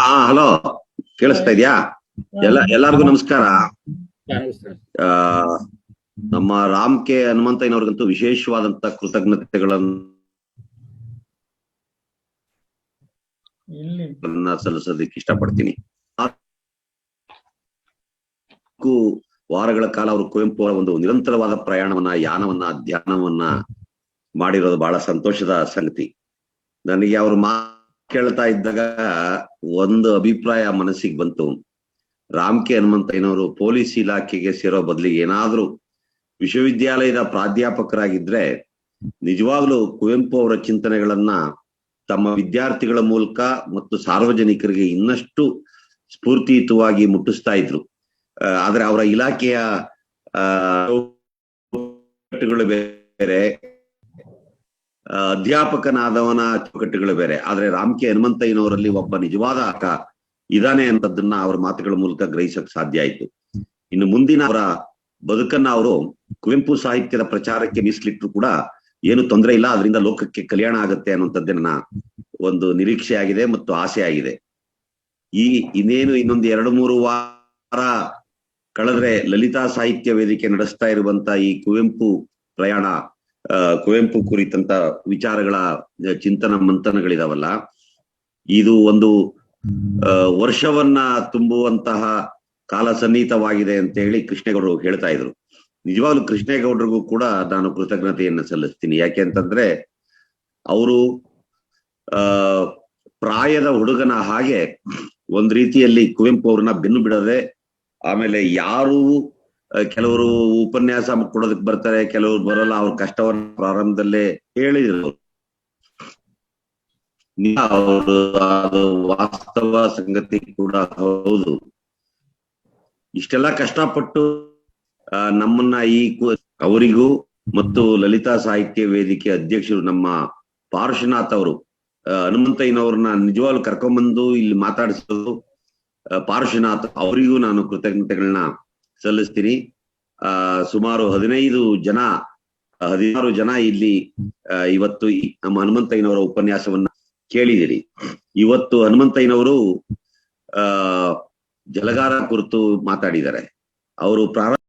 Hello, ಕೇಳಿಸ್ತಾ ಇದ್ಯಾ? ಎಲ್ಲಾರ್ಗು ನಮಸ್ಕಾರ. ಆ ನಮ್ಮ ರಾಮ್ ಕೆ ಹನುಮಂತಯ್ಯನವ್ರಿಗಂತೂ ವಿಶೇಷವಾದಂತ ಕೃತಜ್ಞತೆಗಳನ್ನ ಸಲ್ಲಿಸೋದಕ್ಕೆ ಇಷ್ಟಪಡ್ತೀನಿ. ವಾರಗಳ ಕಾಲ ಅವರು ಕುವೆಂಪು ಅವರ ಒಂದು ನಿರಂತರವಾದ ಪ್ರಯಾಣವನ್ನ, ಯಾನವನ್ನ, ಧ್ಯಾನವನ್ನ ಮಾಡಿರೋದು ಬಹಳ ಸಂತೋಷದ ಸಂಗತಿ. ನನಗೆ ಅವ್ರ ಕೇಳ್ತಾ ಇದ್ದಾಗ ಒಂದು ಅಭಿಪ್ರಾಯ ಮನಸ್ಸಿಗೆ ಬಂತು. ರಾಮ್ ಕೆ ಹನುಮಂತಯ್ಯನವರು ಪೊಲೀಸ್ ಇಲಾಖೆಗೆ ಸೇರೋ ಬದಲಿಗೆ ಏನಾದ್ರೂ ವಿಶ್ವವಿದ್ಯಾಲಯದ ಪ್ರಾಧ್ಯಾಪಕರಾಗಿದ್ರೆ ನಿಜವಾಗ್ಲೂ ಕುವೆಂಪು ಅವರ ಚಿಂತನೆಗಳನ್ನ ತಮ್ಮ ವಿದ್ಯಾರ್ಥಿಗಳ ಮೂಲಕ ಮತ್ತು ಸಾರ್ವಜನಿಕರಿಗೆ ಇನ್ನಷ್ಟು ಸ್ಫೂರ್ತಿಯುತವಾಗಿ ಮುಟ್ಟಿಸ್ತಾ ಇದ್ರು. ಆದ್ರೆ ಅವರ ಇಲಾಖೆಯ ಬೇರೆ, ಅಧ್ಯಾಪಕನಾದವನ ಚೌಕಟ್ಟುಗಳು ಬೇರೆ. ಆದ್ರೆ ರಾಮ್ ಕೆ ಹನುಮಂತಯ್ಯನವರಲ್ಲಿ ಒಬ್ಬ ನಿಜವಾದ ಇದಾನೆ ಅಂತದನ್ನ ಅವರ ಮಾತುಗಳ ಮೂಲಕ ಗ್ರಹಿಸಕ್ ಸಾಧ್ಯ ಆಯ್ತು. ಇನ್ನು ಮುಂದಿನ ಅವರ ಬದುಕನ್ನ ಅವರು ಕುವೆಂಪು ಸಾಹಿತ್ಯದ ಪ್ರಚಾರಕ್ಕೆ ಮೀಸಲಿಟ್ಟರು ಕೂಡ ಏನು ತೊಂದರೆ ಇಲ್ಲ, ಅದರಿಂದ ಲೋಕಕ್ಕೆ ಕಲ್ಯಾಣ ಆಗುತ್ತೆ ಅನ್ನುವಂಥದ್ದೇ ನನ್ನ ಒಂದು ನಿರೀಕ್ಷೆ ಆಗಿದೆ ಮತ್ತು ಆಸೆ ಆಗಿದೆ. ಇನ್ನೇನು ಇನ್ನೊಂದು 2-3 ವಾರ ಕಳೆದ್ರೆ ಲಲಿತಾ ಸಾಹಿತ್ಯ ವೇದಿಕೆ ನಡೆಸ್ತಾ ಇರುವಂತ ಈ ಕುವೆಂಪು ಪ್ರಯಾಣ, ಕುವೆಂಪು ಕುರಿತಂತ ವಿಚಾರಗಳ ಚಿಂತನ ಮಂಥನಗಳಿದಾವಲ್ಲ, ಇದು ಒಂದು ವರ್ಷವನ್ನ ತುಂಬುವಂತಹ ಕಾಲ ಸನ್ನಿಹಿತವಾಗಿದೆ ಅಂತ ಹೇಳಿ ಕೃಷ್ಣೇಗೌಡರು ಹೇಳ್ತಾ ಇದ್ರು. ನಿಜವಾಗ್ಲೂ ಕೃಷ್ಣೇಗೌಡರಿಗೂ ಕೂಡ ನಾನು ಕೃತಜ್ಞತೆಯನ್ನು ಸಲ್ಲಿಸ್ತೀನಿ. ಯಾಕೆ ಅಂತಂದ್ರೆ ಅವರು ಪ್ರಾಯದ ಹುಡುಗನ ಹಾಗೆ ಒಂದ್ ರೀತಿಯಲ್ಲಿ ಕುವೆಂಪು ಅವ್ರನ್ನ ಬೆನ್ನು ಬಿಡದೆ, ಆಮೇಲೆ ಯಾರು ಕೆಲವರು ಉಪನ್ಯಾಸ ಕೊಡೋದಕ್ಕೆ ಬರ್ತಾರೆ, ಕೆಲವರು ಬರಲ್ಲ, ಅವ್ರ ಕಷ್ಟವನ್ನು ಪ್ರಾರಂಭದಲ್ಲೇ ಹೇಳಿದ್ರು. ಅವರು ಅದು ವಾಸ್ತವ ಸಂಗತಿ ಕೂಡ ಹೌದು. ಇಷ್ಟೆಲ್ಲ ಕಷ್ಟಪಟ್ಟು ನಮ್ಮನ್ನ ಅವರಿಗೂ ಮತ್ತು ಲಲಿತಾ ಸಾಹಿತ್ಯ ವೇದಿಕೆ ಅಧ್ಯಕ್ಷರು ನಮ್ಮ ಪಾರ್ಶ್ವನಾಥ್ ಅವರು ಹನುಮಂತಯ್ಯನವ್ರನ್ನ ನಿಜವಾಗ್ಲು ಕರ್ಕೊಂಡ್ಬಂದು ಇಲ್ಲಿ ಮಾತಾಡಿಸೋದು, ಪಾರ್ಶ್ವನಾಥ್ ಅವರಿಗೂ ನಾನು ಕೃತಜ್ಞತೆಗಳನ್ನ ಸಲ್ಲಿಸ್ತೀನಿ. ಸುಮಾರು 16 ಜನ ಇಲ್ಲಿ ಇವತ್ತು ನಮ್ಮ ಹನುಮಂತಯ್ಯನವರ ಉಪನ್ಯಾಸವನ್ನ ಕೇಳಿದಿರಿ. ಇವತ್ತು ಹನುಮಂತಯ್ಯನವರು ಜಲಗಾರ ಕುರಿತು ಮಾತಾಡಿದ್ದಾರೆ. ಅವರು